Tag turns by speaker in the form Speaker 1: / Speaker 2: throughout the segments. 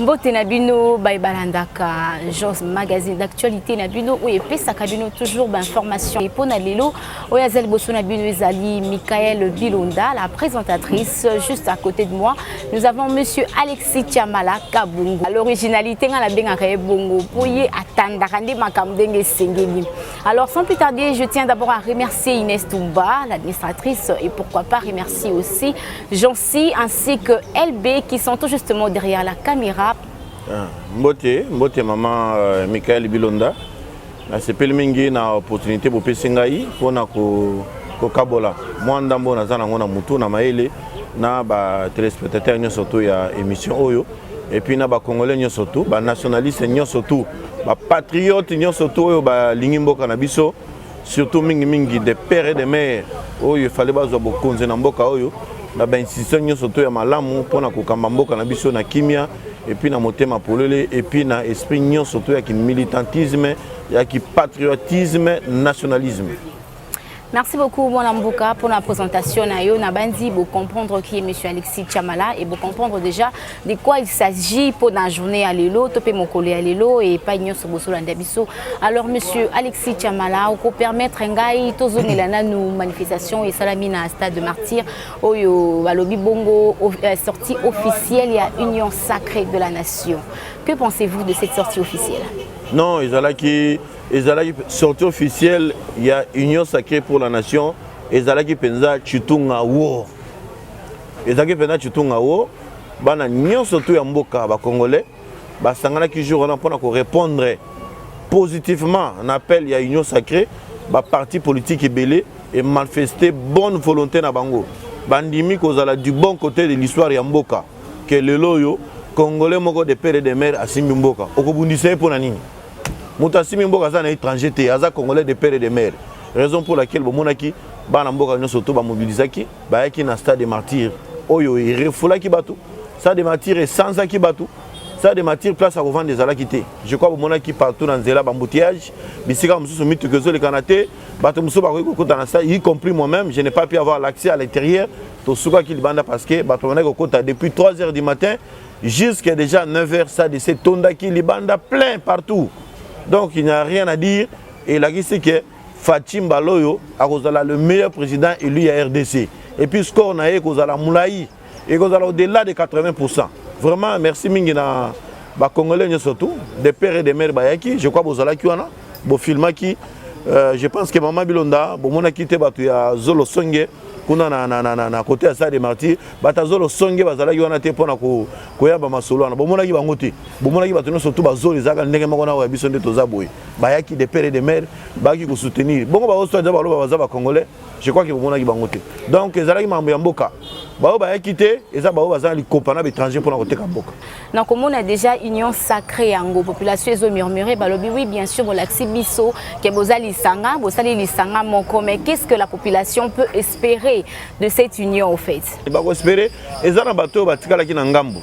Speaker 1: Mbote Nabino, Baïbalandaka, Jos magazine d'actualité Nabino, où est Pesa Kabino, toujours d'informations. Et pour Nalilo, Oyazel Bosso Nabino Ezali, Michael Bilonda, la présentatrice, juste à côté de moi. Nous avons monsieur Alexis Tiamala Kabungu. L'originalité, on a bien Bongo, pour y attendre, Makamdenge Sengeli. Alors, sans plus tarder, je tiens d'abord à remercier Inès Toumba, l'administratrice, et pourquoi pas remercier aussi Jancy ainsi que LB qui sont tout justement derrière la caméra.
Speaker 2: Mbote maman Michael Bilonda. C'est pas na opportunité pour pesingai pour na ko kabola. Moi ndambo na zana ngona mutu na maele na ba téléspectateurs nyonso to ya émission oyo et puis na ba congolais nyonso to ba nationaliste nyonso to ba patriote nyonso to oyo ba lingimboka na biso surtout mingi des pères et des mères oyo fallait ba zo bokonze na mboka oyo na ba institution nyonso to ya malamu pour na ko kamba mboka na biso na kimia et puis na motema polele et puis na esprit nyonso to ya ki militantisme ya ki patriotisme nationalisme.
Speaker 1: Merci beaucoup, Moulambuka, pour la présentation. Na bandi, pour comprendre qui est M. Alexis Tiamala et pour comprendre déjà de quoi il s'agit pour la journée à l'élo, topé mon collègue à l'élo et pas ignon sur Bosso Landabiso. Alors, M. Alexis Tiamala, pour permettre un gars, tous les nous manifestations et salamina à stade de martyr, Oyo, Balobi Bongo, sortie officielle, il y a Union sacrée de la nation. Que pensez-vous de cette sortie officielle?
Speaker 2: Non, ils allaient qui. Et la sortie officielle, il y a Union sacrée pour la nation. Et la qui pensa Chitunga wo. Et la qui pensa Chitunga wo. Bana Union surtout en Mboka, ba Congolais. Ba sangana qui joue on pour répondre positivement à un appel. Il y a Union sacrée. Ba parti politique est belé et manifester bonne volonté na bango. Bandimi kozala du bon côté de l'histoire ya Mboka. Que le loyo Congolais moko de père et de mère à Simbi Mboka. Okobundisa pour nani. Moutasimi Mboka za na étranger te aza congolais de père et de mère. Raison pour laquelle bomonaki bana Mboka nyonso to ba mobilisaki ba yaki na stade de martyrs oyo irefulaki bato. Stade de martyrs et sans aki bato. Stade de martyrs place à revendre des alakité. Je crois bomonaki partout dans zela bambouteillage bisika mususu mitu kezo le kanate bato mususu ba ko kota na stade y compris moi-même je n'ai pas pu avoir l'accès à l'intérieur to suka ki libanda parce que bato na ko kota depuis 3h du matin jusqu'à déjà 9h ça de ces tonda ki libanda plein partout. Donc il n'y a rien à dire. Et là, c'est que Fatim Baloyo a le meilleur président élu à RDC. Et puis score na Kozala Moulaï et Kozala au-delà de 80%. Vraiment, merci Mingina Congolais surtout, des pères et des mères Bayaki. Je crois que vous allez bon film qui je pense que Maman Bilonda, bon mon a quitté batu ya Zolo Songe. Kuna na côté à ça des martyrs batazolo songe bazala yona te pona ko yaba masolo na bomona ki bangote bomona ki batuno surtout bazoli zaka ndenge makona wa biso nde tozaboye bayaki de père et de mère baki ko soutenir bongo ba oso za baloba bazaba congolais je crois que bomona ki bangote donc ezala ki mambo ya mboka bao bayaki te eza bao bazala li kopana étranger pona côté ka mboka.
Speaker 1: Donc comme on a déjà union sacrée en population ezo murmurer balobi oui bien sûr bolaxi biso ke bozali sanga bosali lisanga moko mais qu'est-ce que la population peut espérer de cette union au fait?
Speaker 2: Il va espérer et ça na bateau batikala ki na ngambo.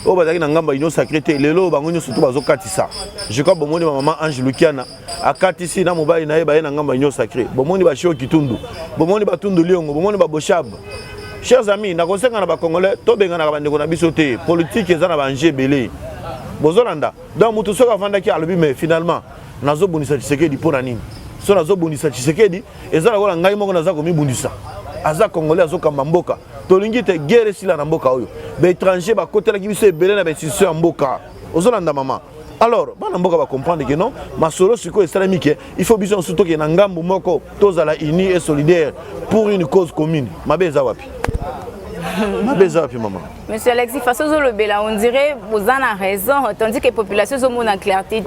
Speaker 2: O bazaki na ngamba union sacrée lelo bango nyo surtout bazokatisa. Je crois bomoni maman Ange Lukiana akatisi na mobali na ye ba na ngamba union sacrée. Bomoni ba Shio Kitundu. Bomoni ba Tundu Liongo, bomoni ba Boshab. Chers amis, na konsenga na ba Congolais to benga na bandeko na biso te. Politique eza na ba belé. Bozolanda. Donc mutu soka vandaki alobi mais finalement nazo bonisa Tshisekedi pona nini? So nazo bonisa Tshisekedi ezala kola ngai moko naza komi bundisa. Aza Congolais azo kamba mboka tolingi te guerre sila na mboka oyo ba étranger ba kotela ki biso ebele na ba institution ya mboka ozolanda mama alors bana mboka ba comprendre que non masolo siko esalami ke il faut biso surtout que na ngambu moko tozala unis et solidaires pour une cause commune mabeza wapi maman.
Speaker 1: Monsieur Alexis, face au Bela, on dirait vous en avez raison, tandis que la population sont en clarté.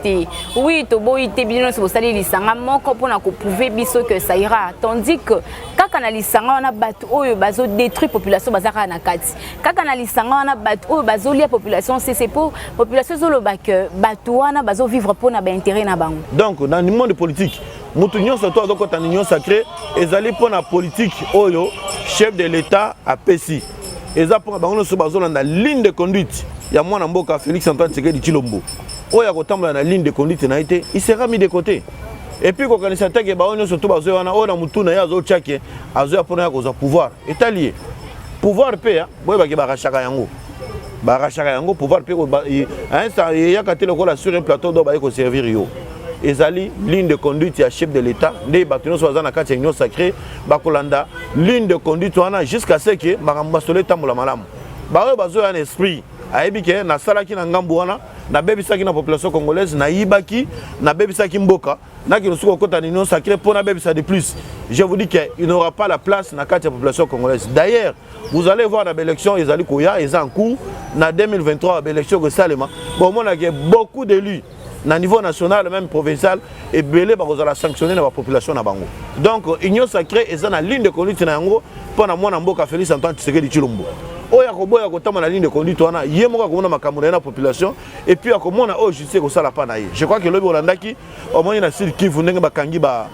Speaker 1: Oui, Tobo était bien sur le lisanga, mon pour prouver biso que ça ira. Tandis que quand on a lisanga, on a battu au bazo détruit population bazara na kati. Quand on a lisanga, on a battu au bazo la population, c'est pour population zolo que batouana bazo vivre pour na intérêt na bango.
Speaker 2: Donc dans le monde politique, Moutunion surtout donc en union sacrée, ils allaient pour la politique oyo chef de l'État à Pessi. Et ça pour bango so bazo na ligne de conduite. Il y a moi na mboka Félix Antoine Tshisekedi Tshilombo. Oya kotambola na ligne de conduite na été, il sera mis de côté. Et puis quand on s'attaque bango surtout bazo wana ona mutuna ya zo tchake azo pour na koza pouvoir. Est allié. Pouvoir paix, boy ba ki ba rachaka yango. barachaka yango pouvoir pe ça il y a quand le sur un plateau do ba ko servir yo ezali ligne de conduite ya chef de l'état ndé batuno so na kati union sacrée bakolanda ligne de conduite wana jusqu'à ce que makambo solo tambola malamu ba bazo un esprit ayebi ke na salaki na ngambu wana na bebisaki na population congolaise na yibaki na bebisaki mboka na ki lusuko kota na union sacrée pour na bebisa de plus. Je vous dis qu'il n'aura pas la place dans la population congolaise. D'ailleurs, vous allez voir dans l'élection, ils sont en cours, dans 2023, l'élection de Salema. Bon, on a beaucoup d'élus, au niveau national, même provincial, et belé, vous allez sanctionner la population. Donc, l'Union sacrée est dans la ligne de conduite pour moi, Mboka Félix Antoine Tshisekedi Tshilombo. Oya koboya kotama na ligne de conduite wana yemoka komona makambo na population et puis akomona o justice ko sala pa na ye. Je crois que lobi olandaki au moins na Sud Kivu ndenge bakangi ba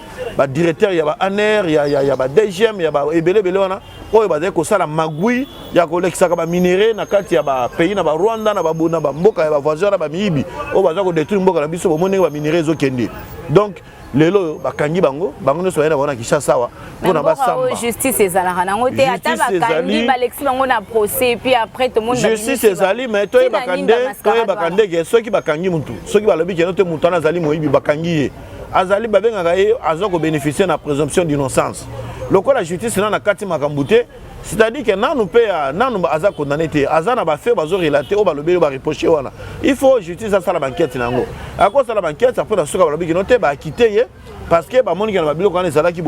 Speaker 2: directeur ya ba ANER ya ba DGM ya ba ebele wana oyo bazali ko sala magui ya ko lekisaka ba minéraux na kati ya ba pays na ba Rwanda na ba mboka ya ba voisin na ba miyibi o bazali ko détruire mboka na biso bo ndenge ba minéraux zo kende. Donc lelo bakangi bango no soyena bona Kinshasa wa pona ba samba
Speaker 1: justice ezalaka nango te ata bakangi balexi bango na procès puis après tout le monde
Speaker 2: justice ezali mais toye bakande ke soki bakangi mutu soki balobi ke note mutu na zali moyibi bakangi ye azali babengaka ye azoko bénéficier na présomption d'innocence lokola justice na kati makambute. C'est-à-dire que nous payons, aza condamné, aza na ba fait bazo relater au balobi ba reprocher wana. Il faut justice à la banquette nango. À cause de la banquette, ça peut na soka balobi ki note ba quitter parce que ba moni ki na ba biloko na ezala ki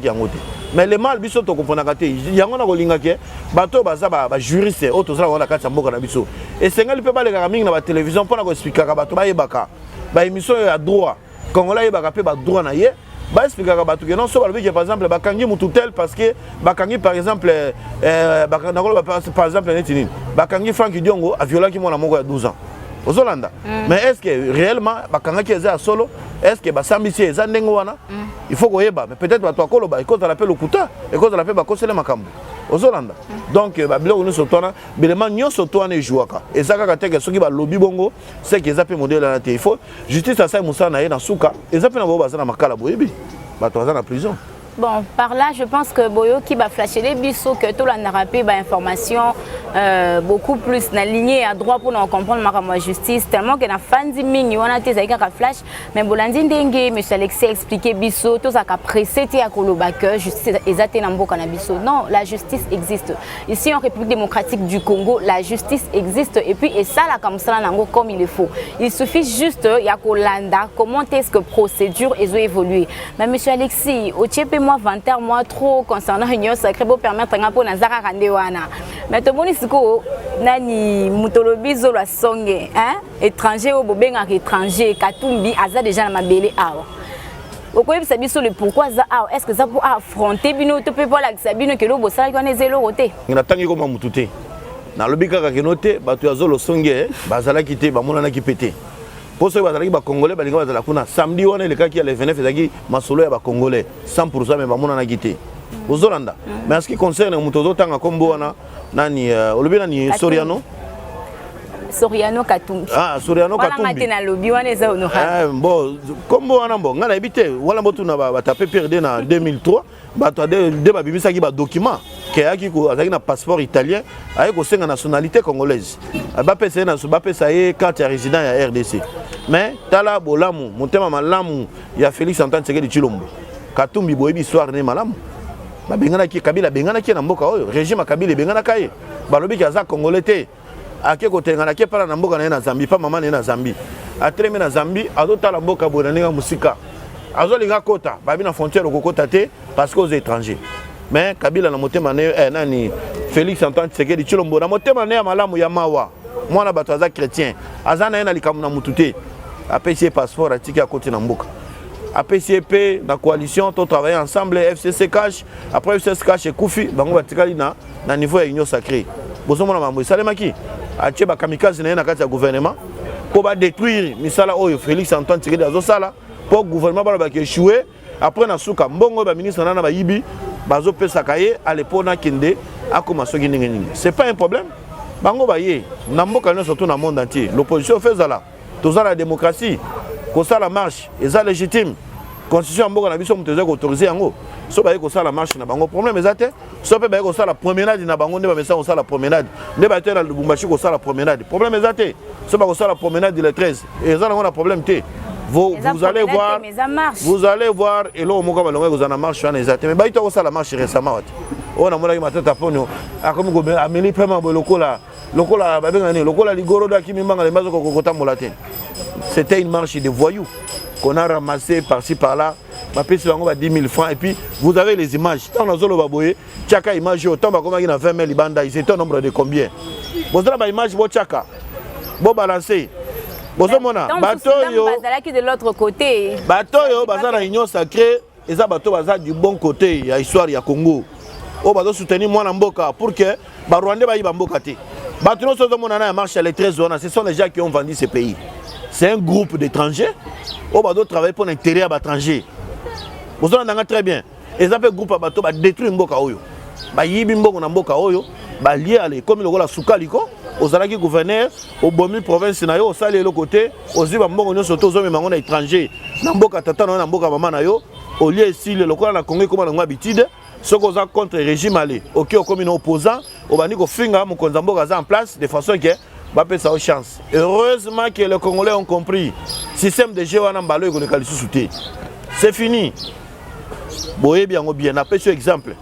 Speaker 2: yangote. Mais le mal biso to comprendre kate yango na kolinga ke bato baza ba juriste o to sala na kati mboka na biso. Et sengali pe ba le gaming na ba télévision pour na ko expliquer ka bato ba yebaka. Ba émission ya droit. Congolais yebaka pe ba droit na ye. Bah expliquer à Batou que non soit par exemple bakangi mututel parce que bakangi par exemple par exemple netini bakangi Franck Diongo a violé qui mon amour à 12 ans aux Hollanda. Mais est-ce que réellement bakanga qui est à solo est-ce que basambisi est à Nengoana il faut qu'on mais peut-être toi koloba et quand on appelle le kuta et quand on appelle bakosele makambo aux Hollanda. Donc babilo nous sotona bilement nyo sotona jouaka et ça ka teke soki ba lobby bongo c'est que ça peut modèle na il faut justice à ça musa na na suka et ça peut na boba na makala boyebi ba to na prison.
Speaker 1: Bon, par là, je pense que Boyo qui va flasher les bisous, que tout le monde a rappelé information beaucoup plus lignée à droit pour nous comprendre ma justice. Tellement que la fan de ming, on a des flash, mais Bolandi Dengue, M. Alexis a expliqué bisous, tout ça qui a pressé à Kolobaka, justice exactement Nambo Canabiso. Non, la justice existe. Ici en République démocratique du Congo, la justice existe et puis et ça là comme ça comme il le faut. Il suffit juste Yakolanda, comment est-ce que procédure est évolué. Mais M. Alexis, au Tchépé moi 20 heures moi trop concernant l'union sacrée pour permettre à pour Nazara Randewana. Mais tout le monde ici nani mutolobi zo la songe hein étranger au bobenga étranger katumbi aza déjà na mabele awa. Okoye bisabi sur le pourquoi za awa est-ce que ça pour affronter bino to peut pas la sabino que lo bosala ko na zelo roté.
Speaker 2: Ngatangi ko mamutute. Na lobika ka kenote batu ya zo lo songe bazala kité ba mona na kipété. Pour ceux qui sont congolais, samedi, on est le cas qui a les vénéfices qui masolo ya congolais 100% mais bamona na quitté. Aux Hollanda. Mais en ce qui concerne Mutozo tanga kombo wana nani olobina ni Soriano
Speaker 1: Katumbi.
Speaker 2: Ah, Soriano Katumbi.
Speaker 1: Wala ngate na lobby wana eza honorable.
Speaker 2: Bon, kombo wana bon, ngana ebité wala mbotu na ba tapé perdu na 2003, bato de ba bimisa ki ba document qui ko azaki na passeport italien, avec ko senga nationalité congolaise. Ba pesa na ba pesa ye carte ya résident ya RDC. Mais tala bolamu, motema malamu ya Félix Antoine Tshisekedi Tshilombo. Katumbi boyebi histoire ne malamu. Ba bengana ki Kabila bengana ki na mboka oyo, régime Kabila bengana kaye. Balobi ki aza congolais te. Ake ko tengana ke para na mboka na Zambie, pa mama na Zambie. Atreme na Zambie, azotala mboka bonanenga musika. Azolinga kota, babi na frontière okokota te parce que aux étrangers. Mais Kabila na motema ne nani Félix Antoine Tshisekedi Tshilombo na motema ne ya malamu ya mawa. Mwana bato aza chrétien. Azana na likamu na mutute. APC passeport atiki à côté na mboka. APCP na coalition to travailler ensemble FCC cash après FCC cash et Koufi bango batikali na niveau ya union sacrée. Bozo mona mambo salemaki atie ba kamikaze na kati ya gouvernement pour ba détruire misala oyo Félix Antoine Tshisekedi azosala pour gouvernement ba échouer après na suka mbongo ba ministre na ba yibi bazo pesa kaye à l'époque na kende akoma soki ningi. C'est pas un problème. Bango ba ye na mboka surtout dans le monde entier. L'opposition fait ça là. Tout ça la démocratie. Comme ça la marche, et ça légitime. constitution mboka na biso mutu autorisé yango so ba ko sala marche na bango problème ezate so pe ba ko sala promenade na bango nde ba mesa ko sala promenade nde ba tena Lubumbashi ko sala promenade problème ezate so ba ko sala promenade le 13 et ça on a problème té vous allez voir et là moko ba longa ko zana marche na ezate mais ba ito ko sala marche récemment on a mona ki matata pono akomi ko ameli pema lokola babenga ne lokola ligoro da kimi manga le mazo ko kotambola te. C'était une marche de voyous qu'on a ramassé par-ci par-là. Ma piste va 10 000 francs. Et puis, vous avez les images. Tant dans Zolo Baboye, Tchaka image, autant comme il y a 20 000 libanda, ils étaient au nombre de combien? Vous avez l'image, vous Tchaka. Vous balancez. Vous avez bateau
Speaker 1: de l'autre côté.
Speaker 2: Bateau, bazar la union sacrée. Et ça, bateau, bazar du bon côté. Il y a histoire, il y a Congo. Vous avez soutenu moi en Mboka pour que Rwanda va y Mboka. Bateau, ce marche à les 13 zones. Ce sont les gens qui ont vendu ces pays. C'est un groupe d'étrangers. On va travailler pour l'intérêt à l'étranger. Vous savez très bien. Et ça fait groupe à bateau, détruire Mboka Oyo. Yibi Mboka Mboka Oyo, lié à comme le Gola Soukaliko, aux alaki gouverneurs, au Bomi province, au Salé le côté, aux Iba Mboka surtout aux hommes étrangers, Namboka Tata, Namboka Mamanayo, au lieu ici, le local a Congo comme l'habitude, ce qu'on a contre le régime allé, ok, comme un opposant, au Baniko Finga, mon Konzamboka en place, de façon que. Ça a chance. Heureusement que les Congolais ont compris. Système de jeu en balo et c'est fini. Boye bien bien. Après ce exemple,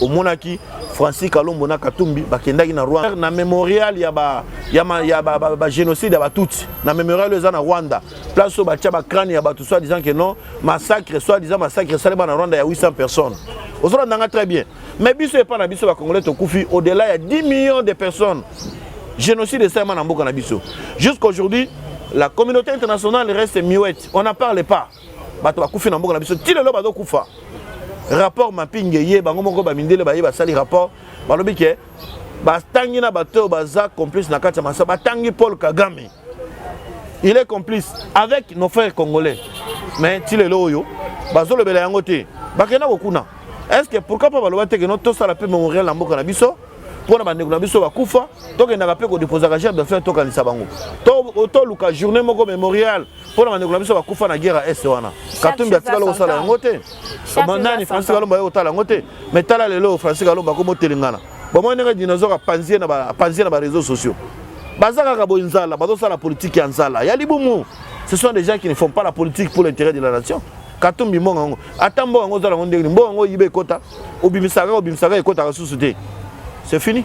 Speaker 2: au Monaki, Francis Kalombo na Katumbi, bakendaki na Rwanda. Na mémorial il y a génocide ya tout. Na mémorial les na Rwanda. Place au bacha ba crâne ya tout ça disant que non, massacre soit disant massacre ça na Rwanda il y a 800 personnes. Vous savez très bien. Mais biso et pas na biso ba Congolais to kufi au-delà il y a 10 millions de personnes. Génocide de Saïman Namboka Nabiso. Jusqu'aujourd'hui, la communauté internationale reste muette. On n'en parle pas. Bato Koufi Namboka Nabiso. Tile Bado Koufa. Rapport mapping yé, Bangomoko Bamindele Baye Basali rapport. Balobike. Bastangi na bato baza complice na Katia Massa. Batangi Paul Kagame. Il est complice avec nos frères congolais. Mais Tile Loyo. Bazo le Bela Yangote. Bakena Bokuna. Est-ce que pourquoi pas Balobate que notre ça la paix mémorial Namboka Nabiso? Pour la bande de biso bakufa to ke na pas ko déposer la chef de faire to kanisa bango to luka journée moko mémorial pour la bande de biso bakufa na guerre est wana katumbi atika lo sala ngote mandani Francis Kalomba yo tala ngote mais tala lelo Francis Kalomba ko motelingana bon moi nga dinosaure panzier na ba réseaux sociaux bazaka ka boinzala bazo sala politique ya nzala ya libumu. Ce sont des gens qui ne font pas la politique pour l'intérêt de la nation. Katumbi mongo atambo ngo zala ngondeli mbongo yibe kota obimisaka ekota ka société. C'est fini.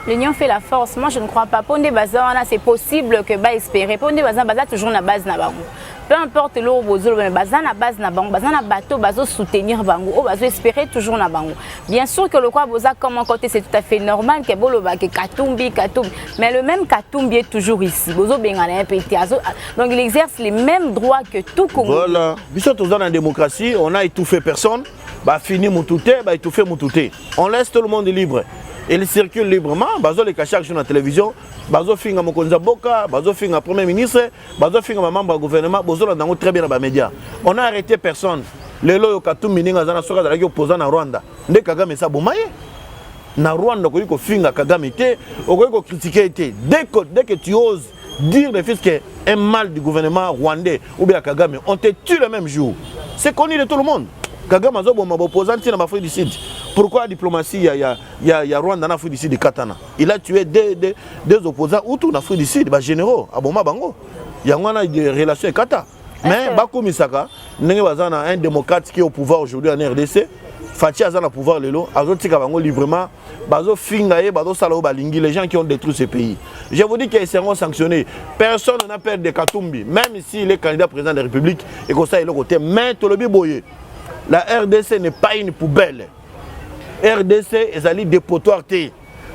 Speaker 1: L'union fait la force. Moi, je ne crois pas. Pondé Bazana, c'est possible que Ba espérer. Pondé Bazana, toujours la base na bango. Peu importe l'eau, Bazana base na bango, Bazana bateau, Bazo soutenir bango, oh Bazo espérer toujours na bango. Bien sûr que le quoi Boza comme en côté, c'est tout à fait normal que Boloba, que Katumbi, mais le même Katumbi est toujours ici. Bozo Bengana un petit donc il exerce les mêmes droits que tout Congo.
Speaker 2: Voilà. Bisous tous dans la démocratie, on a étouffé personne. Bah fini Moutouté, bah étouffé Moutouté. On laisse tout le monde libre. Il circule librement. Bazo les cachacs sur la télévision. Bazo finga Mokonza Boka, Bazo finga Premier ministre, Bazo finga membre du gouvernement. Bazo là dans très bien dans les médias. On a arrêté personne. Les lois Katumbi ninga zana soka dans opposant na Rwanda. Nde Kagame sa bomaye. Na Rwanda ko finga Kagame te, ko critiquer te. Dès que tu oses dire le fait que un mal du gouvernement rwandais ou bien Kagame, on te tue le même jour. C'est connu de tout le monde. Kagame a opposant dans l'Afrique du Sud. Pourquoi la diplomatie il y a Rwanda en Afrique du Sud de Katana? Il a tué des opposants ou tout en Afrique du Sud, généraux, à Boma Bango. Il y a des relations avec Kata. Mais Bakou Misaka, un démocrate qui est au pouvoir aujourd'hui en RDC, Fatia a le pouvoir librement, Bazo Fingaye, Bazo Salao Balingi, les gens qui ont détruit ce pays. Je vous dis qu'ils seront sanctionnés. Personne n'a peur de Katumbi, même s'il est candidat président de la République et que ça est le côté. Mais Tolobi Boye, la RDC n'est pas une poubelle. RDC est allé dépotoir.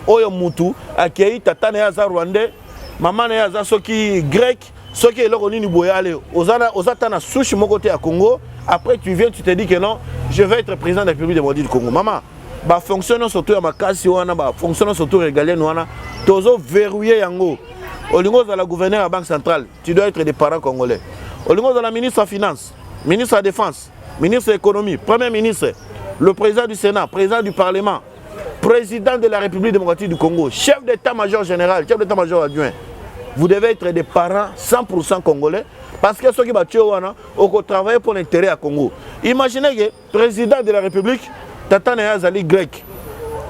Speaker 2: Oyo Moutou, Akei, Tatane Yaza Rwandais, Maman Yaza Soki grec, Soki est là au Boyale, Ozatana Souchi mon côté à Congo. Après tu viens, tu te dis que non, je vais être président de la République démocratique du Congo. Maman, bah fonctionne surtout à ma casse, fonctionne surtout régalien, Tozo verrouillé Yango. Au niveau de la gouverneure à la Banque centrale, tu dois être des parents congolais. Au niveau de la ministre des Finances, ministre de la Défense, ministre de l'économie, premier ministre, le président du Sénat, président du Parlement, président de la République démocratique du Congo, chef d'état-major général, chef d'état-major adjoint. vous devez être des parents 100% congolais parce que ceux qui ont travaillé pour l'intérêt à Congo. Imaginez que le président de la République, Tata Azali grec,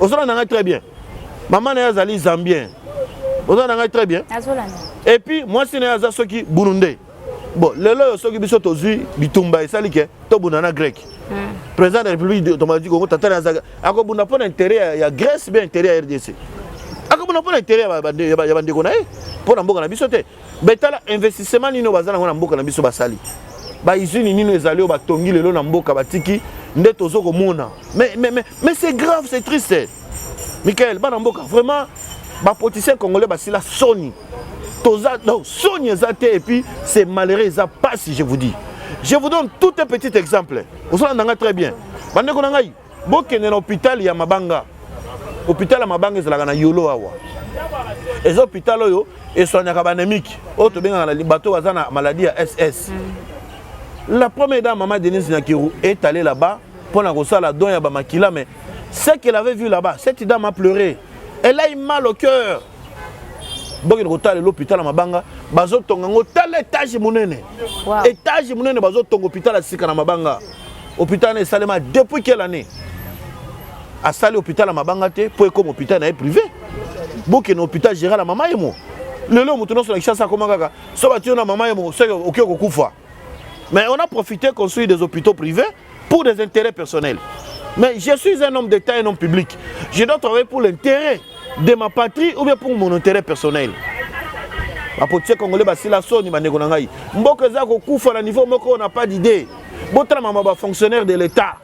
Speaker 2: on s'en très bien. Maman Azali zambien, on s'en très bien. Et puis moi c'est Azali ceux qui burundais. Bon, les lois ceux qui sont aujourd'hui bitumba et salike, to bunana grec. Président de la République de Congo, Tata Azali, à quoi buna pour l'intérêt, il y a Grèce bien intérêt à RDC. Akabona pour l'intérêt ya bande ko na pour na mboka na biso te betala investissement nino bazana na mboka na biso basali ba izini nino ezali o batongi lelo na mboka batiki nde tozo ko mona mais c'est grave, c'est triste. Michael bana mboka vraiment ba politicien congolais basila soni toza donc soni ezate et puis c'est malheureux ça passe si je vous dis. Je vous donne tout un petit exemple. Vous savez très bien. Bande ko na ngai bokene na hôpital ya Mabanga. Hôpital à Mabanga c'est la yolo awa. Les hôpitaux yo et soignaka banémique. Auto benga na bateau bazana maladie à SS. La première dame maman Denise Nakirou est allée là-bas pour la la don ya ba makila mais ce qu'elle avait vu là-bas, cette dame a pleuré. Elle a eu mal au cœur. Donc il retourne à l'hôpital à Mabanga, bazo tongango tel étage monene. Étage monene bazo tongo hôpital à Sika na Mabanga. Hôpital est Salema depuis quelle année? À salle hôpital à Mabanga pour comme hôpital privé. Beaucoup de hôpital géré la maman et moi. Le lot maintenant sur la chasse à comment gaga. Soit bâti on a maman et moi, c'est ok au koufa. Mais on a profité de construire des hôpitaux privés pour des intérêts personnels. Mais je suis un homme d'État et un homme public. Je dois travailler pour l'intérêt de ma patrie ou bien pour mon intérêt personnel. La politique congolaise basi la soni bandeko na ngai. Mboka za ko koufa na niveau moko on n'a pas d'idée. Botra mama ba fonctionnaire de l'État.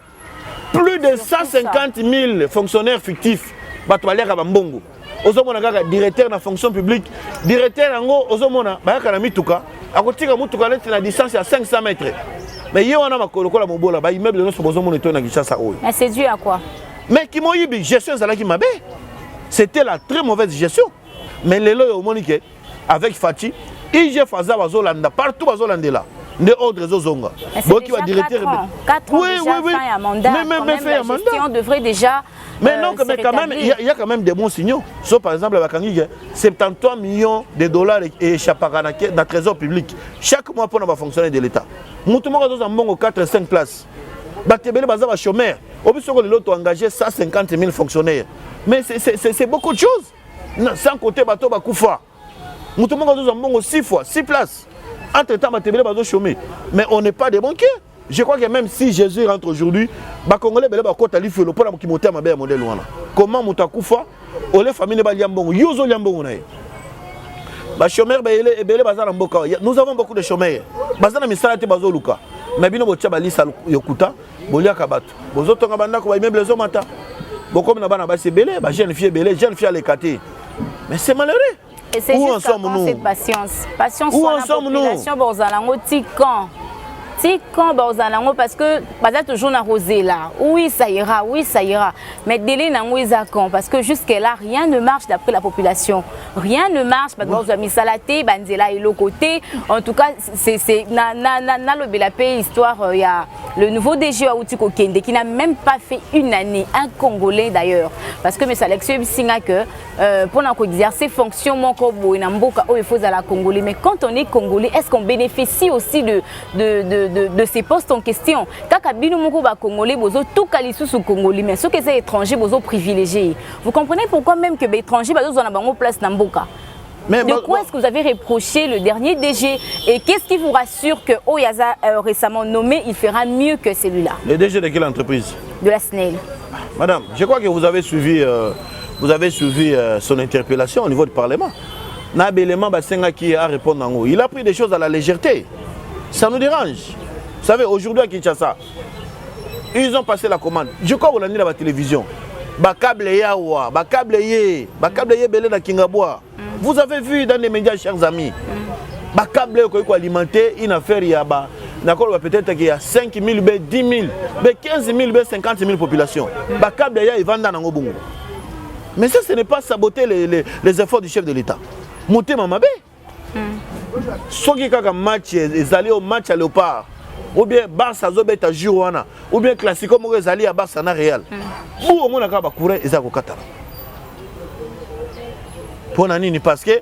Speaker 2: Plus de 150 000 fonctionnaires fictifs. Batoualier Kabambongo. Ozomona kaka directeur de la fonction publique. Directeur Ango, Ozomona, Bayaka na Mituka. A côté de Mituka, la distance à 500 mètres. Mais il y a un peu de mobola, il immeuble de notre Ozomona et Nagishasa.
Speaker 1: Mais c'est dû à quoi?
Speaker 2: Mais qui m'a eu gestion Zalaki Mabé. C'était la très mauvaise gestion. Mais les lois au Monique, avec Fati, IG Faza Bazolanda, partout Bazolanda. De ordre Zozonga.
Speaker 1: Bon qui va directeur 4 ans déjà fait un mandat. Mais la gestion devrait déjà.
Speaker 2: Mais non, mais quand même, il y a quand même des bons signaux. Sauf par exemple, à 73 millions de dollars et chaparanake dans le trésor public. Chaque mois pour nous fonctionner de l'État. Nous avons 4-5 places. Batebele Bazar chômeur. Au bout de l'autre, engagé 150 000 fonctionnaires. Mais c'est beaucoup de choses. Sans côté bateau Bakoufa. Nous avons 6 fois, 6 places. Entre-temps, Batebele Bazar chômeur. Mais on n'est pas des banquiers. Je crois que même si Jésus rentre aujourd'hui, les Congolais vont faire modèle. Comment Moutakufa, les familles ne vont pas chômeurs, nous avons beaucoup de chômeurs. Mais bino botia balisa yokuta bolia kabato bozoto ngabanda ko immeuble les mata bokom na bana basi belé ba jeune fille à l'écaté. Mais c'est malheureux.
Speaker 1: Et c'est juste quand cette patience sur la population bozalango tikan parce que toujours na rosé là. Oui, ça ira. Mais délai nango quand parce que jusqu'à là rien ne marche d'après la population. Rien ne marche parce que misalaté banzela et l'autre côté. En tout cas, c'est na le belapé histoire il y a le nouveau DG Aoutiko Kende qui n'a même pas fait une année, un Congolais d'ailleurs parce que mes sélections singa que pour exercer fonction mon kobo na mboka il faut à la Congolais mais quand on est Congolais, est-ce qu'on bénéficie aussi de ces postes en question? Kaka bino moko ba Congolais bozo tout kalisu sous Congolais mais ceux qui sont étrangers bozo privilégiés. Vous comprenez pourquoi même que les étrangers bazo na bango place na mboka? Mais de quoi est-ce que vous avez reproché le dernier DG et qu'est-ce qui vous rassure que Oyaza récemment nommé, il fera mieux que celui-là?
Speaker 2: Le DG de quelle entreprise?
Speaker 1: De la SNEL.
Speaker 2: Madame, je crois que vous avez suivi son interpellation au niveau du Parlement. Nabélément Bassenga qui a répondu en haut. Il a pris des choses à la légèreté. Ça nous dérange. Vous savez, aujourd'hui à Kinshasa, ils ont passé la commande. Je crois qu'on l'a dit dans la télévision. Bakable Yawa, Bakable Ye Belé na Kingaboua. Vous avez vu dans les médias, chers amis, Bakable ko alimenter une affaire Yaba. D'accord, peut-être qu'il y a 5 000, 10 000, 15 000, 50 000 populations. Bakable Ya ils vendent dans Ngobungo. Mais ça, ce n'est pas saboter les efforts du chef de l'État. Monter Mamabé. Ceux qui ont match, ils allaient au match à Léopard. Ou bien Barça Zobeta Juana, ou bien Classico Morezali à Barça Real. Où on a courir et ça au Qatar. Pour Nani, parce que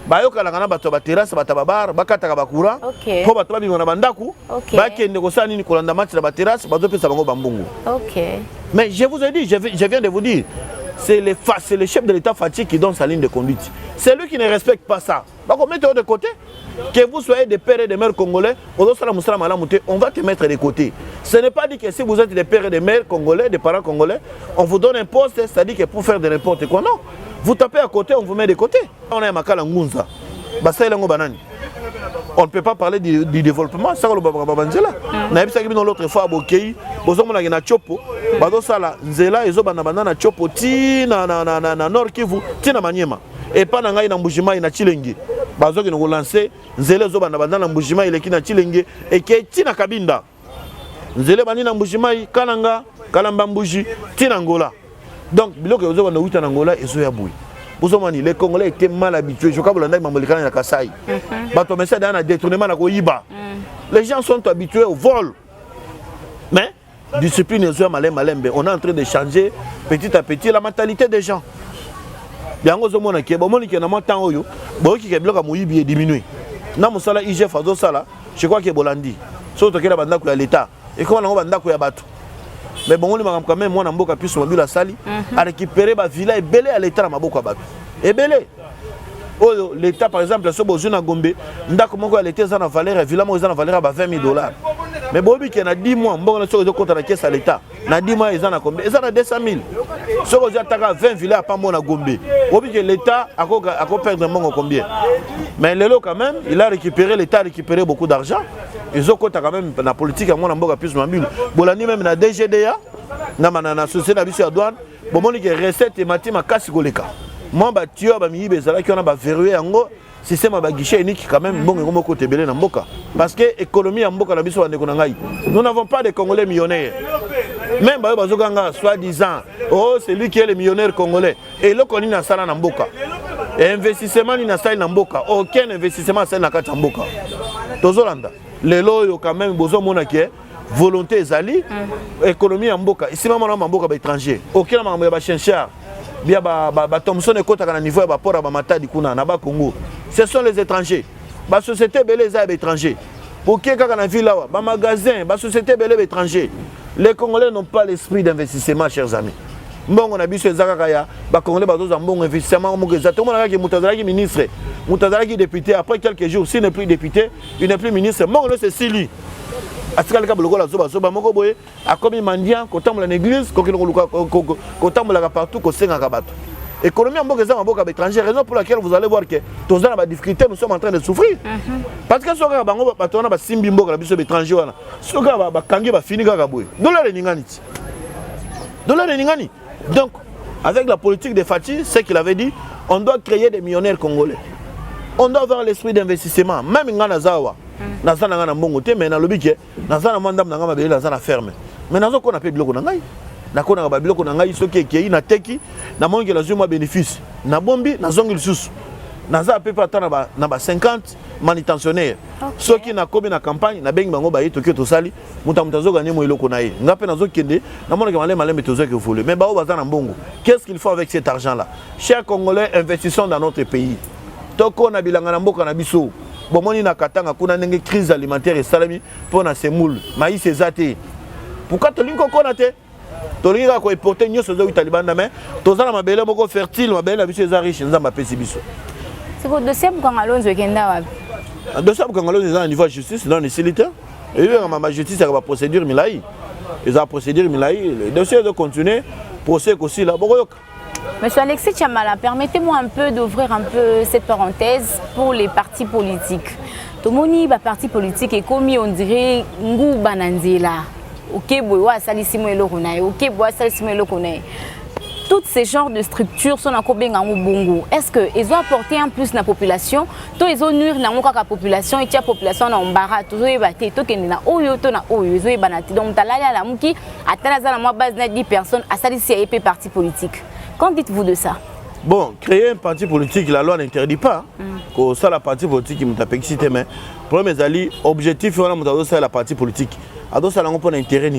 Speaker 2: bayoka la ngana bato ba terrasse bata babar bakata ka bakura po bato babingo na bandaku bakende ko sa nini kolanda match na ba terrasse bazo pesa bango bambungu. Mais je vous ai dit, je viens de vous dire, c'est le chef de l'État Fathi qui donne sa ligne de conduite. C'est lui qui ne respecte pas ça. Donc mettez-vous de côté. Que vous soyez des pères et des mères congolais, on va te mettre de côté. Ce n'est pas dit que si vous êtes des pères et des mères congolais, des parents congolais, on vous donne un poste, c'est-à-dire que pour faire de n'importe quoi. Non. Vous tapez à côté, on vous met de côté. On a un makala ngunza. On ne peut pas parler du développement. Ça, on a vu l'autre fois à Bokei, Bozomona na Chopo, Badosala, Nzela, Ezobanabana na Chopo, Tina na Nord Kivu, Tina Maniema. Et pas na Mbujima na Chilengi. Bazo qui nous lancé, Nzela Zobanabana na Mbujima, il est qui na Chilengi, et qui est Tina Kabinda. Nzela Bani na Mbujima, Kananga, Kalamba Mbuji, Tina Angola. Donc, Biloko Zobana Outa Angola et Zoyaboui. Les Congolais étaient mal habitués. Je crois que les gens sont habitués au vol. Mais, discipline, on est en train de changer petit à petit la mentalité des gens. Je crois que Bolandi. L'État. Et comment on va mais bon, on est quand même, moi, on a pu se mobile à Sali, à récupérer ma villa et belé à l'État, ma boca bat. Et belé. Oh, l'État, par exemple, sur Bozuna Gombe, n'a comment l'État en valeur, et villa, moi, en valeur à $20,000. Mais bon, il y a 10 mois, bon, on a sur le compte à la caisse à l'État. N'a 10 mois, ils en ont combien? Ils en ont 200 000. Sur les attaques à 20 villas, pas mon à Gombe. Bon, l'État a perdu mon combien? Mais le lot, quand même, il a récupéré, l'État a récupéré beaucoup d'argent. Ils ont quand même la politique à mon amboka plus mobile. Bolani même na DGDA, na société d'habitude à douane, bon mon recette et matin ma casse goleka. Moi ba tio ba mi bezala qui on a ba verrouillé ngo système ba guichet unique quand même bon ngomo côté belé na mboka parce que économie à mboka na biso ndeko na ngai. Nous n'avons pas de Congolais millionnaires. Même ba bazokanga soi-disant oh c'est lui qui est le millionnaire congolais et le koni na sala na mboka. Et investissement ni na sala na mboka, aucun investissement sala na kata mboka. Tozolanda les lois quand même besoin mon volonté zali économie en mboka ici maman en mboka étranger aucun maman ba chenchar bien ba Thomson et kota kana niveau ba port ba matadi kuna na ba Congo ce sont les étrangers ba société belé za étrangers pour qui ka na ville là ba magasin ba société belé étrangers les Congolais n'ont pas l'esprit d'investissement chers amis mbongo na biso ezaka ya ba Congolais bazo mbongo investissement mo exactement na ki mutazalaki ministre mutazalaki député après quelques jours s'il n'est plus député il n'est plus ministre mbongo c'est Sili atikala ka boloko la zoba moko boye akomi mandian kotambola na église kotambola partout ko senga ka bato économie mboka za mboka étranger raison pour laquelle vous allez voir que tous dans la difficulté nous sommes en train de souffrir parce que soka bango bato na ba simbi mboka la biso étranger wana soka ba kangi ba fini kaka boye dollar ningani donc avec la politique de Fathi c'est qu'il avait dit on doit créer des millionnaires congolais on doit avoir l'esprit d'investissement même ngana zawa nazana ngana mbongo te mais na lobike nazana mandam na ngama bele nazana ferme mais nazo ko na pe biloko na ngai na ko na ba biloko na ngai soki ekei na teki na mongi la zuma bénéfice na bombi na zongi lisusu naza pe pa na ba 50 manutentionnaires soki na kobi na campagne na bengi bango ba yeto ke to sali mutazo gagner mo eloko na ye ngape nazo kende na mona ke malema tozo ke voler mais ba o bazana mbongo qu'est-ce qu'il faut avec cet argent là chers Congolais investissons dans notre pays toko na bilanga na mboka na biso bomoni na katanga kuna ndenge crise alimentaire et salami pour na semoule maïs ezate pourquoi to linko kona te to linga ko importer nyoso zo italibanda mais tozana mabele moko fertile mabele na biso eza riche nzamba pesi biso
Speaker 1: c'est quoi dossier Bukangalozo kenda wapi
Speaker 2: dossier Bukangalozo eza niveau justice dans les militaires et ma justice a procédure milai ils ont procédure milai le dossier doit continuer procès aussi là bokoyoka.
Speaker 1: Monsieur Alexis Chamala, permettez-moi un peu d'ouvrir un peu cette parenthèse pour les partis politiques. Tomoni, ba parti politique est comme on dirait ngou bananzela. OK, boya salisimo elokona, OK, boya salisimo elokona. Tous ces genres de structures sont encore bien en bongo. Est-ce que ils ont apporté un plus la population? Tous ils ont nuire dans la population et la population na embarras. Tous ils battent. Tous qui na oyo, tous na oyo. Ils ont banati. Donc talala la muki. Atalaza la moi base na 10 personnes. À salisi a parti politique. Qu'en dites-vous de ça?
Speaker 2: Bon, créer un parti politique, la loi n'interdit pas. Que ça, la parti politique qui m'a excité, mais pour mes alliés, objectif, on a la parti politique. Alors, ça n'a pas d'intérêt.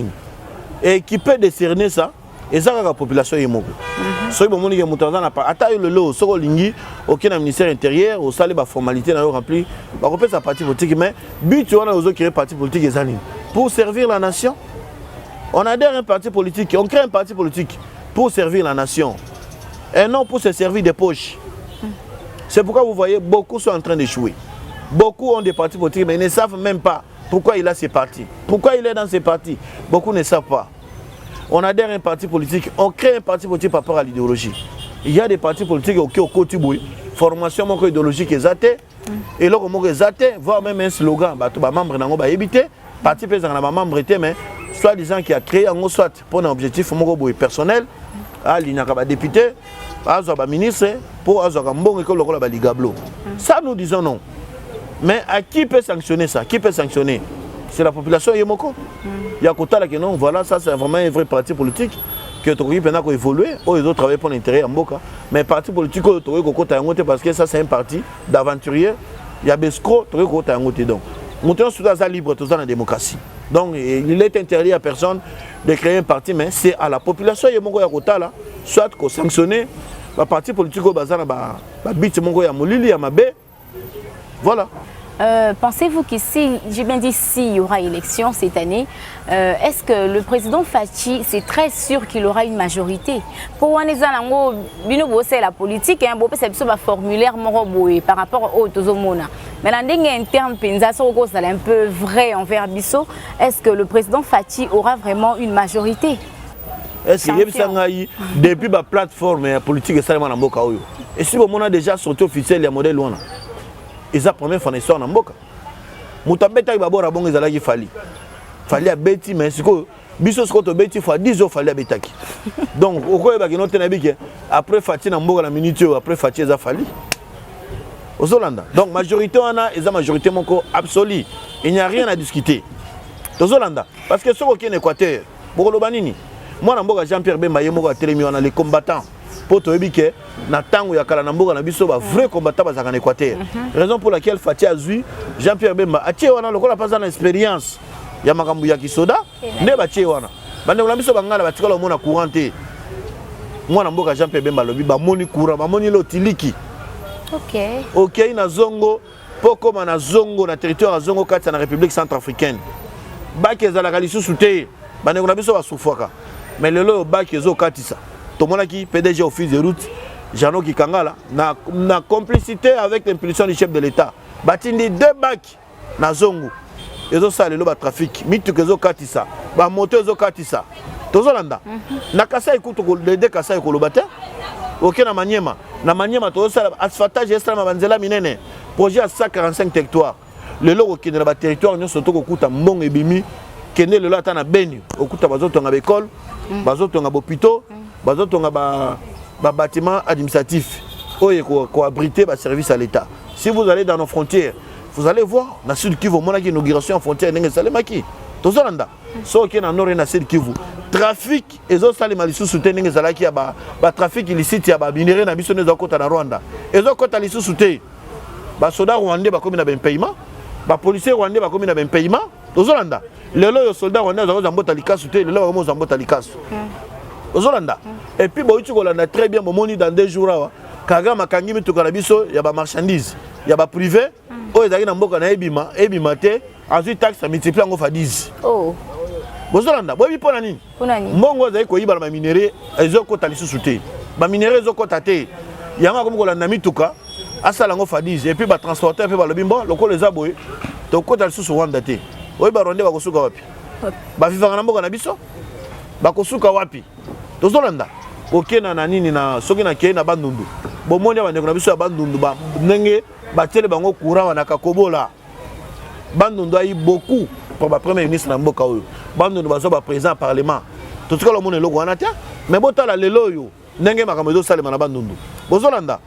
Speaker 2: Et qui peut décerner ça? ezaka la population yemoko soki bomoni ke moto azana pa ata le lo soko lingi aucun ministère intérieur au sali ba formalité na yo rempli ba kopesa parti politique mais but wana ozo créer parti politique ezali pour servir la nation. On adhère à un parti politique, on crée un parti politique pour servir la nation et non pour se servir des poches. C'est pourquoi vous voyez beaucoup sont en train d'échouer. Beaucoup ont des partis politiques mais ils ne savent même pas pourquoi il a ces partis. Pourquoi il est dans ces partis. Beaucoup ne savent pas. On adhère à un parti politique, on crée un parti politique par rapport à l'idéologie. Il y a des partis politiques qui ont côté formation idéologique exatée et là on exaté voire même un slogan bah membre n'ango bah éviter parti président na membre était mais soit disant qui a créé en soit pour un objectif personnel à l'inaka député à ba ministre pour azoka mbongo ko lokola ba ligablo. Ça nous disons non. Mais à qui peut sanctionner ça? Qui peut sanctionner? C'est la population yemoko. Il y a côté là que non, voilà, ça c'est vraiment un vrai parti politique que tu peux évoluer, ou les autres travaillent pour l'intérêt en Boka. Mais parti politique, parce que ça c'est un parti d'aventuriers, il y a Besco, tu peux donc. Nous sommes libres, tous dans la démocratie. Donc il est interdit à personne de créer un parti, mais c'est à la population yemoko ya côté là, soit qu'on sanctionner, le parti politique au bazar, bit mongo ya molili ya mabe. Voilà.
Speaker 1: Pensez-vous qu'ici, j'ai bien dit s'il y aura élection cette année, est-ce que le président Fachi, c'est très sûr qu'il aura une majorité? Pour c'est la politique, c'est un formulaire par rapport au Tozomona. Mais en termes c'est un peu vrai envers Bisso. Est-ce que le président Fachi aura vraiment une majorité?
Speaker 2: Est-ce que depuis la plateforme politique et si on a déjà sorti officiel les modèles loin? Ils ont première fois histoire na mboka. Mutabeta ibabora bongo ezalaki fali. Fali a beti mais siko biso siko to beti fois 10 jours fali a betaki. Donc okoye ba kinote na biki après fati na mboka na minute après fati eza fali. Ozolanda. Donc majorité wana eza majorité moko absolue. Il n'y a rien à discuter. Ozolanda parce que soko ki en Équateur, bokolo banini. Moi na mboka Jean-Pierre Bemba yemoko a telemi wana les combattants. Pour te dire que na tango ya kala na mboka na biso ba vrai combattant bazaka en Équateur. Raison pour laquelle Fatia Azui Jean-Pierre Bemba atie wana lokola pas en expérience ya makambu ya kisoda ne ba tie wana. Bande na biso bangala batikala mona couranté. Moi na mboka Jean-Pierre Bemba lobi ba moni courant ba moni lotiliki.
Speaker 1: OK.
Speaker 2: OK na zongo poko na zongo na territoire ya zongo kati na République centrafricaine. Ba kezala kalisusu te. Bande na biso ba sufwaka. Mais lelo ba kezo katisa. Tomonaki PDG office de route Jano Kikangala na complicité avec l'impulsion du chef de l'État. Batindi 2 bacs na zongo. Ezo sale lo ba trafic, mitu kezo katisa, ba moto ezo katisa. Tozolanda. Na kasa ikuto ko de kasa ko lobata. OK na Maniema to sala asphaltage extrêmement banzela minene. Projet à 145 hectares. Le logo qui na ba territoire nyo soto ko kuta mbongo ebimi kende le lata na Beni. Okuta bazoto nga école, bazoto nga hôpital. Bazotonga ba bâtiment administratif ko abriter ba service à l'État. Si vous allez dans nos frontières, vous allez voir na Sud Kivu mona ki inauguration en frontière ndenge salemaki. Tozolanda. So ki na nord na Sud Kivu. Trafic ezo salema lisusu te ndenge zalaki ya ba trafic illicite ya ba minerais na biso nezo kota na Rwanda. Ezo kota lisusu te. Ba soda rwandais ba komi na ben paiement, ba policier rwandais ba komi na ben paiement. Tozolanda. Lelo yo soldat rwandais za zambota likasu te, lelo yo zambota likasu. Ozolanda. Et puis boitu kolanda très bien momoni dans 2 jours Kagame makangi mitu kana biso ya ba marchandise ya ba privé o ezaki na mboka na ebima te ensuite taxe multiplié ngo fa 10.
Speaker 1: Oh.
Speaker 2: Ozolanda bobi pona nini? Mbongo ezaki ko yiba na minerais ezokota lisusu te. Ba minerais ezokota te. Yanga comme kolanda mituka asala ngo fa 10 et puis ba transporter pe ba lobimbo lokolo ezaboye to kota lisusu Rwanda te. Oyi ba Rwanda ba kosuka wapi? Ba vivanga na mboka na biso ba kosuka wapi? Tozolanda. OK na nini na soki na kei na bandundu. Bomoni abandeko na biso ya bandundu ba ndenge batele bango courant wana kakobola. Bandundu ayi beaucoup pour ba premier ministre na mboka oyo. Bandundu bazo ba président parlement. Totika lo mona eloko wana tia. Mais botala lelo yo ndenge makambo ezo salema na bandundu. Bozolanda.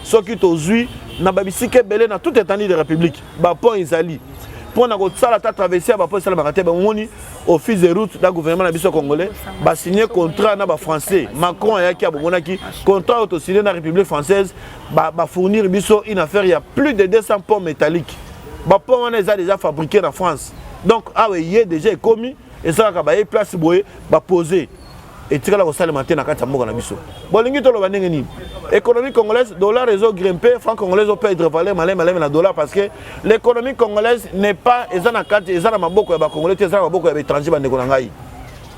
Speaker 2: Soki tozui na babisike belé na toute étendue de république. Ba pont izali. Pour na kosala ta traverser ba pont sala makate ba moni office de route du gouvernement na biso congolais ba signer contrat na ba français. Macron ayaki abonaki contrat auto signé na République française ba fournir biso une affaire il y a plus de 200 ponts métalliques. Ba pont wana est déjà fabriqué en France. Donc ah oui, il est déjà commis et ça ka ba place boye ba poser. et tikala ko salema te na kati mboka na biso bolingi to lo bandenge ni économie congolaise dollar ezo grimper franc congolais au perdre valeur malem na dollar parce que l'économie congolaise n'est pas ezana kati ezana maboko ya ba congolais te ezana maboko ya étranger bandeko na ngai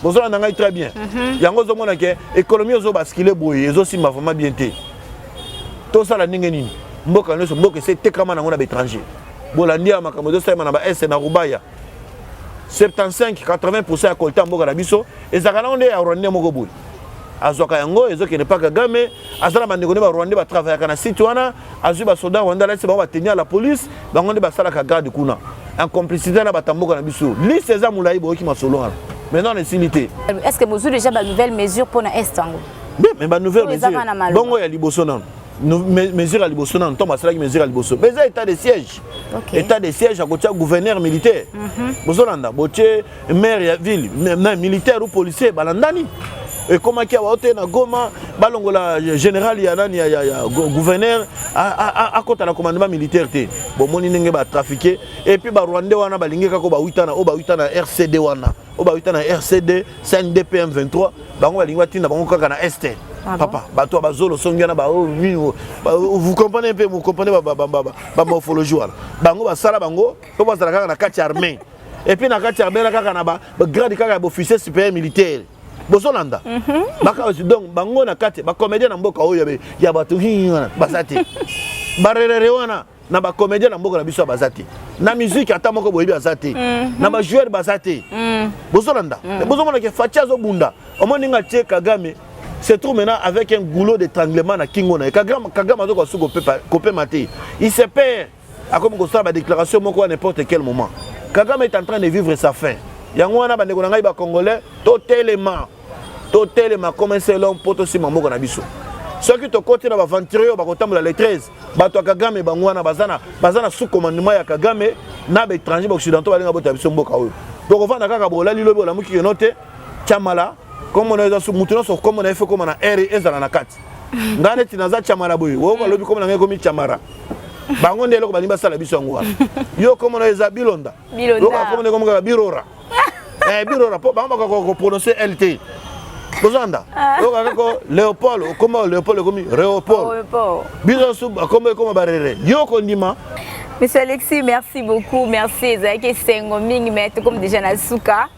Speaker 2: bozona na ngai très bien yango zo mona ke économie ezo basculer boye ezo simba vraiment bien te to sala ndenge nini mboka nyonso mboka c'est tekama na ngona ba étranger bolandia makambo zo sala na ba S na Rubaya 75-80% ya kolta mboka na biso ezakana onde ya Rwanda moko boye azwaka yango ezoke ne pas Kagame azala bandeko ne ba Rwanda ba travailler kana site wana azwi ba soldat Rwanda la ba tenir la police bango nde ba sala ka garde kuna en complicité na batamboka na biso liste eza mulai boki masolo wana maintenant les silité
Speaker 1: est-ce que vous avez déjà une nouvelle mesure pour na est tango
Speaker 2: mais ba nouvelle mesure bongo ya liboso nan mesure à liboso nan to basala ki mesure à liboso mais état de siège état de siège à côté gouverneur militaire bozolanda botie maire ya ville militaire ou policier balandani et comment qui a voté na Goma balongola général ya nani ya gouverneur à côté la commandement militaire té bon moni ndenge ba trafiquer et puis ba Rwanda wana balingi kako ba 8 na RCD wana o ba 8 na RCD 5 DPM 23 bango balingi batinda bango kaka na este papa bato bazolo songiana ba vous comprenez un peu vous comprenez ba morphologie wana bango basala bango to basala kaka na kati armée et puis na kati armée kaka na ba grade kaka ba officier supérieur militaire bozolanda baka donc bango na kati ba comédien na mboka oyo ya bato wana basati barerere wana na ba comédien na mboka na biso basati na musique ata moko boyebi basati na ba joueur basati bozolanda bozomona ke Fatia zo bunda omoni nga tie Kagame se trouve maintenant avec un goulot d'étranglement na Kingona Kagame zo ko suko kopé maté il se perd a comme ko sa ba déclaration moko à n'importe quel moment Kagame est en train de vivre sa fin yango wana bandeko na ngai ba congolais totalement comme c'est l'homme poto si mamoko na biso ceux qui to côté na ba venture ba kotambola les 13 bato Kagame bango wana bazana sous commandement ya Kagame na ba étranger ba occidentaux balinga bota biso mboka oyo donc on va na kaka bola lilo bola muki note chamala comme on a sous mutuno so comme on a fait comme on a air ezala na kati ngane tinaza chamala boy wo ba lobi comme na ngai komi chamara bango ndelo ko balimba sala biso ngo yo comme on a eza bilonda yo comme on a birora birora po bango ko prononcer LT bozanda yo ko Léopold comme Léopold comme Léopold biso sub comme barere yo ko ndima.
Speaker 1: Monsieur Alexis, merci beaucoup, merci Zaki Sengo mingi mais comme déjà na suka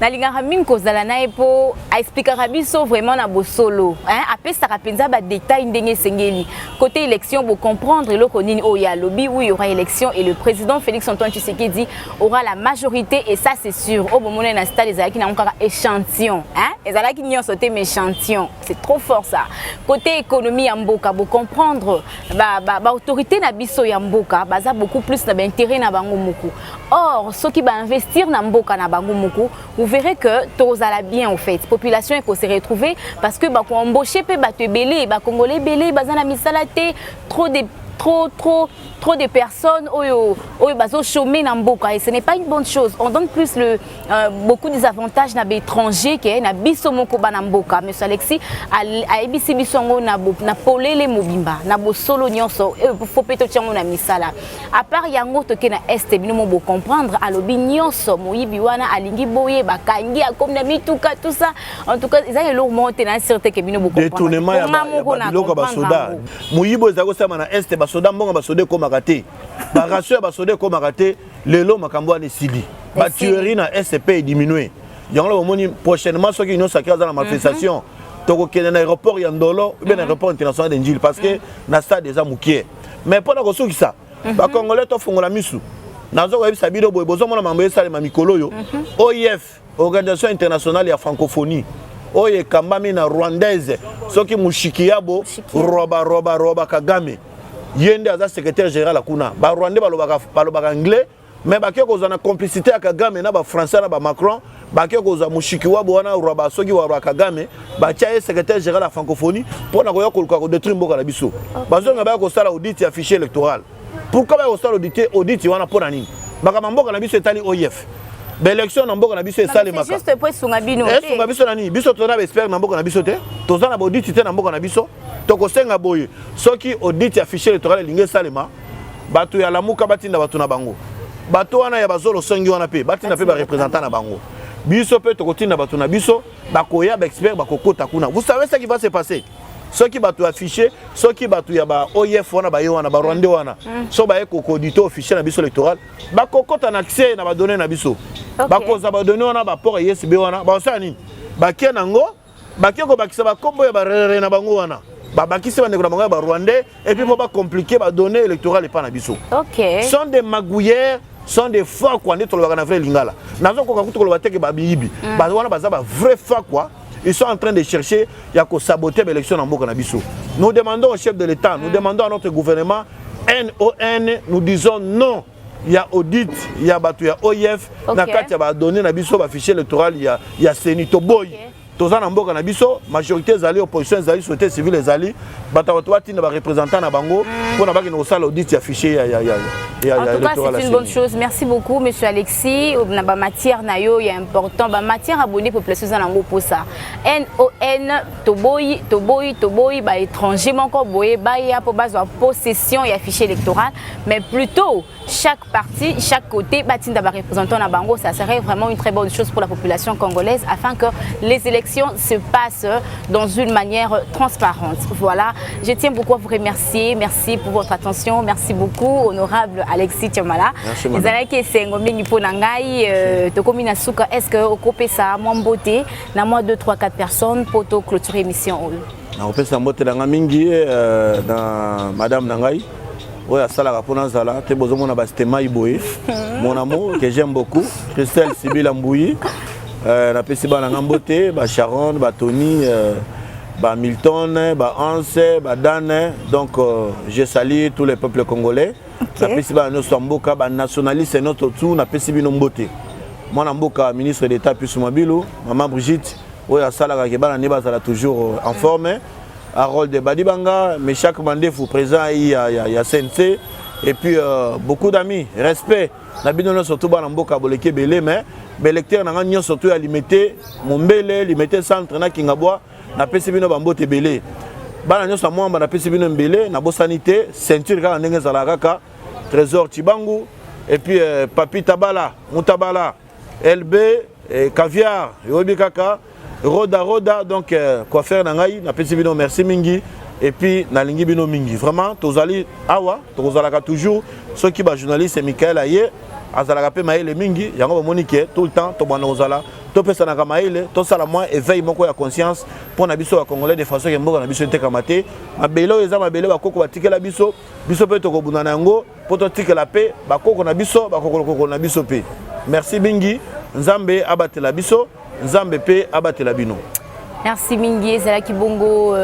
Speaker 1: nalinga mingi kozala na epo a expliquer biso vraiment na bosolo hein apesa kapenza ba détail ndenge sengeli côté élection pour comprendre le konini o ya lobby où il y aura élection et le président Félix Antoine Tshisekedi aura la majorité et ça c'est sûr au moment na stade ezalaki na encore échantillon hein ezalaki nyo sauter mais échantillon c'est trop fort ça côté économie ya mboka pour comprendre ba autorité na biso ya mboka baza beaucoup plus na intérêt na bango moko or ceux qui va investir na mboka na bango moko vous verrez que tout allait bien en fait. La population est se retrouver parce que bah qu'on embaucher pe bah te belé, bah congolais belé, bah na misalate trop de personnes au chômer dans mboka et ce n'est pas une bonne chose. On donne plus beaucoup des avantages na étrangers que na biso moko ba na mboka. Monsieur Alexis a ebisi bisongo na polele mobimba na bo solo nyonso faut peto tiango na misala. À part yango to ke na est bino mo comprendre alobi nyonso moyibi wana alingi boye bakangi comme na mituka tout ça. En tout cas, ils ont lourd monté na sûreté ke bino bo comprendre.
Speaker 2: Détournement ya biloko ba soda. Moyibo ezako sama na est basoda mbonga basode ko makate ba ratio basode ko makate lelo makambo ani sili ba tuerie na SCP diminuer yango moni prochainement ceux qui nous sacré dans la manifestation toko kena na aéroport ya Ndolo ou bien aéroport international d'Indil parce que na stade des amukier mais pour na ko soki ça ba congolais to fongola misu nazo ko yebisa bido boy bozo mona mambo esale mamikolo yo OIF organisation internationale ya francophonie oye kambami na rwandaise soki mushikiabo roba Kagame yende aza secrétaire général akuna ba rwandais balobaka anglais mais bakio kozana complicité ya Kagame na ba français na ba Macron bakio kozana mushikiwabo wana roba soki wa Kagame ba tia secrétaire général la francophonie pour na koya koluka ko détruire mboka na biso bazonga ba ko sala audit ya fichier électoral pourquoi ba ko sala audit wana pour nani baka mboka na biso etali OIF l'élection na mboka na biso esale maka
Speaker 1: juste pour sunga bino
Speaker 2: sunga biso nani biso tona ba expert na mboka na biso te tozana ba audit te na mboka na biso toko senga boye soki audit ya fichier électoral linge salema bato ya lamuka batinda bato na bango bato wana ya bazolo songi wana pe batinda pe ba représentant na bango biso pe tokotina bato na biso bakoya ba expert bakokota kuna. Vous savez ce qui va se passer? Ceux qui batu affiché, ceux qui batu ya ba OIF wana ba yowana ba Rwanda wana. So ba eko audito officiel na biso électoral, ba kokota na accès na ba donner na biso. Ba koza ba donner wana ba port ISB wana, ba sa nini? Ba kia nango, ba kia ko bakisa ba kombo ya ba rere na bango wana. Ba bakisa ba ndeko na bango ya ba Rwandais et puis pour pas compliquer ba donner électoral et pas na biso.
Speaker 1: OK.
Speaker 2: Sont des magouillères, sont des fois quoi ndé to lo ba na vrai lingala. Nazo ko ka kutu ko lo ba teke ba bibi. Ba wana ba za ba vrai fois quoi. Ils sont en train de chercher à saboter l'élection en Bokanabissou. Nous demandons au chef de l'État, nous demandons à notre gouvernement, NON, nous disons non. Il y a audit, il y a OIF, il y a donné un fichier électoral, il y a Senito Boy. Tous en Amboka Nabiso, majorité des alliés, opposition des alliés, société civile des alliés, Batawatouati n'a pas représentant à Bango, pour n'a pas qu'il nous audit, il y a fichier,
Speaker 1: en tout cas, c'est une bonne chose. Merci beaucoup, monsieur Alexis. Na ba matière na yo, il est important. Ba matière abonnée pour placer dans l'ango pour ça. NON, Toboy, ba étranger, mon encore boye, ba ya pour base en possession et affiché électoral. Mais plutôt, chaque parti, chaque côté, batinda ba représentant na Bango, ça serait vraiment une très bonne chose pour la population congolaise afin que les élections se passent dans une manière transparente. Voilà. Je tiens beaucoup à vous remercier. Merci pour votre attention. Merci beaucoup, honorable Alexis Chamala. Ezalaki sengo mingi pona ngai tokomi na suka est-ce que okopesa mwa mbote na mwa 2 3 4 personnes pour to clôturer émission oyo.
Speaker 2: Na opesa mbote na mingi na madame Nangai. Oya sala kapona zala te bozo mona ba stema iboye. Mon amour que j'aime beaucoup, Christelle Sibila Mbouyi. Na pesi ba na mbote ba Sharon, ba Tony ba Milton, ba Anse, ba Dan. Donc je salue tous les peuples congolais. Na pesi ba no somboka ba nationaliste et notre tout na pesi bino mbote. Moi mboka ministre d'État puis Mabilo, maman Brigitte, oya sala ka ba na neba zala toujours en forme. Harold de Badibanga, mais chaque mandat fou présent il y a CNC et puis beaucoup d'amis, respect. Na bino surtout ba na mboka boleke belé mais l'électeur na ngani surtout à limiter mon belé, limiter centre na Kingabwa. Na pesi bino bambote belé bana nyosa mwamba na pesi bino mbelé na bosanité ceinture kaka ndenge zala kaka trésor Tibangu et puis Papi Tabala Mutabala LB caviar yobi kaka roda donc coiffeur na ngai na pesi bino merci mingi et puis na lingi bino mingi vraiment tozali awa tozalaka toujours ceux qui ba journaliste Michael Aye azalaka pe maele mingi yango monique tout le temps to bana ozala to pesa na kamaele to sala moi éveil moko ya conscience pour na biso ya congolais de façon que mboka na biso te kamate mabelo eza mabele bakoko batikela biso pe to ko bunana yango pour to tikela pe bakoko na biso bakoko na biso pe merci bingi nzambe abatela biso nzambe pe abatela bino.
Speaker 1: Merci mingi ezala kibongo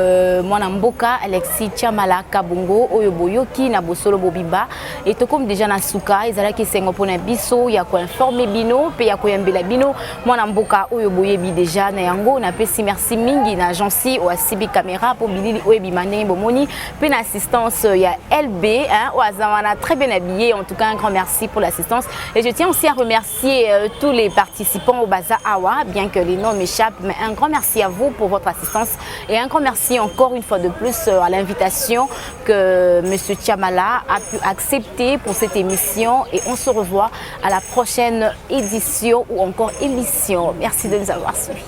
Speaker 1: mwana mboka Alexis Chamala Kabongo oyo boyoki na bosolo bobiba et to comme déjà na suka ezala ki sengo pona biso ya ko informer bino pe ya ko yambela bino mwana mboka oyo boyebi déjà na yango na pesi merci mingi na agency o asibi caméra pour bilili oyebi mané bomoni pe na assistance ya LB hein o azamana très bien habillé en tout cas un grand merci pour l'assistance et je tiens aussi à remercier tous les participants au Baza Awa bien que les noms m'échappent mais un grand merci à vous pour votre assistance et un grand merci encore une fois de plus à l'invitation que monsieur Chamala a pu accepter pour cette émission et on se revoit à la prochaine édition ou encore émission. Merci de nous avoir suivis.